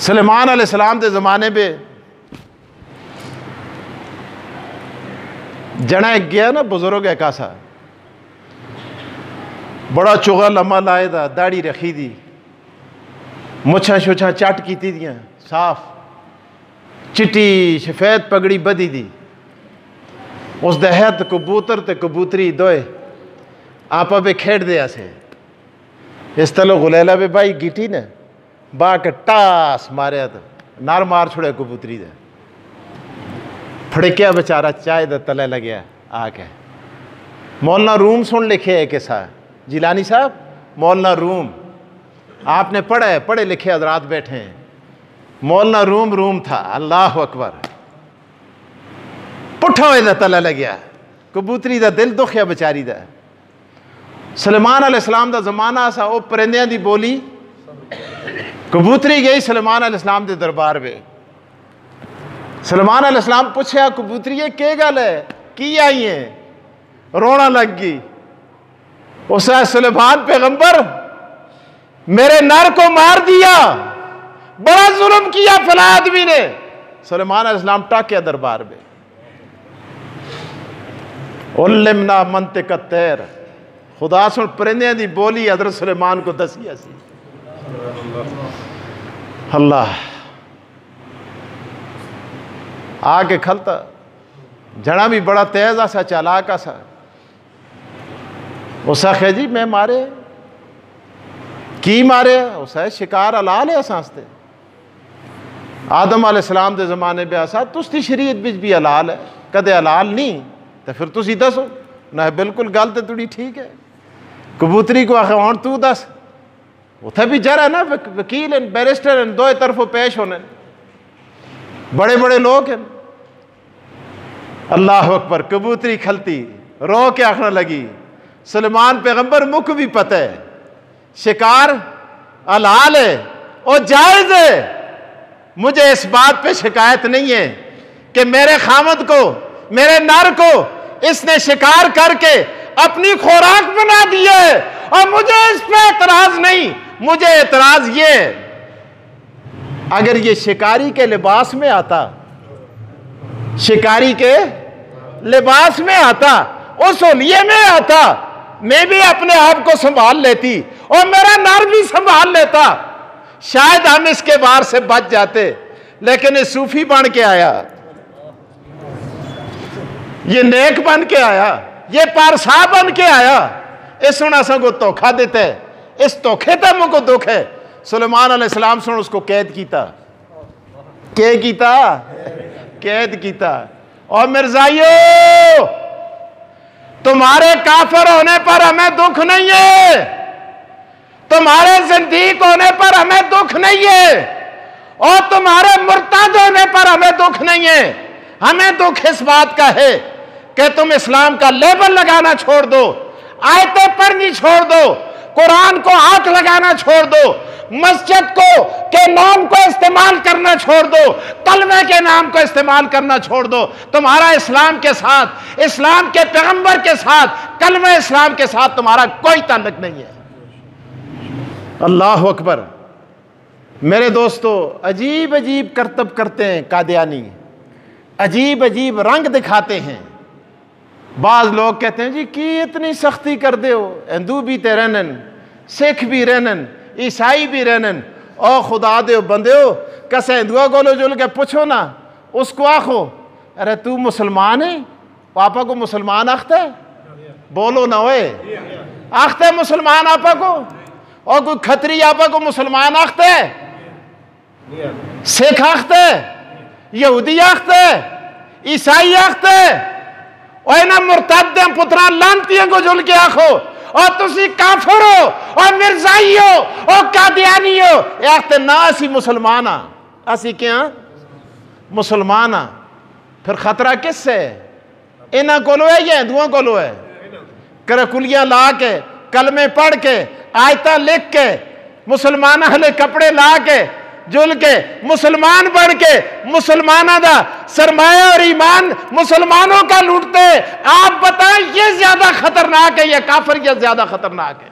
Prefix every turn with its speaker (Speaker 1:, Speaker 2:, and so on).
Speaker 1: सुलेमान अलैहिस्सलाम के ज़माने पे जना एक गया ना बुजुर्ग एक ऐसा बड़ा चुगा लम्मा लाए दा, दाढ़ी रखी दी, मुछा शुछा चट की दियां साफ, चिट्टी सफेद पगड़ी बधी दी, उस दहत कबूतर ते कबूतरी दोए आपा पे खेड़ दिया से। इस तलो गुलेला पे भाई गिटी ने बा के टास मारे तो नार मार छोड़े कबूतरी दे, फड़किया बेचारा चाय दे तले लगे आके। मौलाना रूम सुन लिखे है किसा जिलानी साहब, मौलाना रूम आपने पढ़ा है, पढ़े लिखे हजरात बैठे हैं। मौलाना रूम था, अल्लाह अकबर, पुठा हुए तला लग गया, कबूतरी दा दिल दुखिया बेचारी दा। सुलेमान अलैहिस्सलाम दा जमाना सा, वो परिंदियां दी बोली, कबूतरी गई सुलेमान अलैहिस्सलाम दे दरबार में। सुलेमान अलैहिस्सलाम पूछया कबूतरी के गल है, की आई है? रोना लग गई। उसे सुलेमान पैगंबर मेरे नर को मार दिया, बड़ा जुल्म किया फला आदमी ने। सुलेमान अलैहिस्सलाम टाकिया दरबार में, उल्लिमना मंतिक तैर, खुदा सुन परिंदियां दी बोली हज़रत सुलेमान को दसिया सी। अल्लाह आके खलता, जड़ा भी बड़ा तेज आसा चालाक आसा। उस आखे जी मैं मारे की मारे, उस शिकार हलाल है सांसते। आदम अलैहिस्सलाम के जमाने पे आसा तुसदी शरीयत बिच भी हलाल है, कदे हलाल नहीं तो फिर तुसी दसो ना। बिल्कुल गल तो तुड़ी ठीक है। कबूतरी को आखे हुण तू दस, उथे भी जरा ना वकील हैं, बैरिस्टर हैं, दो तरफों पेश होने, बड़े बड़े लोग हैं। अल्लाह अकबर, कबूतरी खलती रो के आखने लगी सुलेमान पैगंबर मुख भी पता है शिकार हलाल है और जायज है, मुझे इस बात पे शिकायत नहीं है कि मेरे खामद को, मेरे नर को इसने शिकार करके अपनी खुराक बना दी है, और मुझे इस पे एतराज नहीं। मुझे एतराज ये, अगर ये शिकारी के लिबास में आता, शिकारी के लिबास में आता, उस होलिये में आता, मैं भी अपने आप को संभाल लेती और मेरा नर भी संभाल लेता, शायद हम इसके बार से बच जाते। लेकिन ये सूफी बन के आया, ये नेक बन के आया, ये पारसा बन के आया, इस को धोखा देता है। इस धोखे तक मुझको दुख है। सुलेमान अलैहिस्सलाम सुन उसको कैद कीता, कैद कीता। और मिर्जाइयों, तुम्हारे काफिर होने पर हमें दुख नहीं है, तुम्हारे जिंदीक होने पर हमें दुख नहीं है, और तुम्हारे मुर्तद होने पर हमें दुख नहीं है। हमें दुख इस बात का है कि तुम इस्लाम का लेबल लगाना छोड़ दो, आयतें पढ़नी छोड़ दो, कुरान को हाथ लगाना छोड़ दो, मस्जिद को के नाम को इस्तेमाल करना छोड़ दो, कलमे के नाम को इस्तेमाल करना छोड़ दो। तुम्हारा इस्लाम के साथ, इस्लाम के पैगंबर के साथ, कलमे इस्लाम के साथ तुम्हारा कोई ताल्लुक नहीं है। अल्लाह अकबर। मेरे दोस्तों, अजीब अजीब करतब करते हैं कादियानी, अजीब अजीब रंग दिखाते हैं। बाज लोग कहते हैं जी कि इतनी सख्ती कर दे हो, हिंदू भी ते रहनन, सिख भी रहनन, ईसाई भी रहनन, और खुदा दे बंदे हो कसे हिंदुआ गोलो जुल के पूछो ना, उसको आखो अरे तू मुसलमान है, पापा को मुसलमान आखता है, बोलो ना ओए, आखता है मुसलमान आपा को, और कोई खतरी आपा को मुसलमान आखता है, सिख आखता है, यहूदी आखता है, ईसाई आखता है, और ना मुर्तद पुत्रा लानतियों को जुल के आखो, और तुसी काफिर हो और मिर्जाई हो और कादियानी हो। आखते ना असी मुसलमान हाँ, असी क्या मुसलमान हाँ। फिर खतरा किससे है? इन्हों को है या हिंदुओं को है? करकुलियां ला के, कलमे पढ़ के, आयता लिख के, मुसलमान हले कपड़े ला के, जुल के, मुसलमान बन के, मुसलमाना दा सरमाया और ईमान मुसलमानों का लूटते। आप बताएं ये ज्यादा खतरनाक है या काफिर ये ज्यादा खतरनाक है?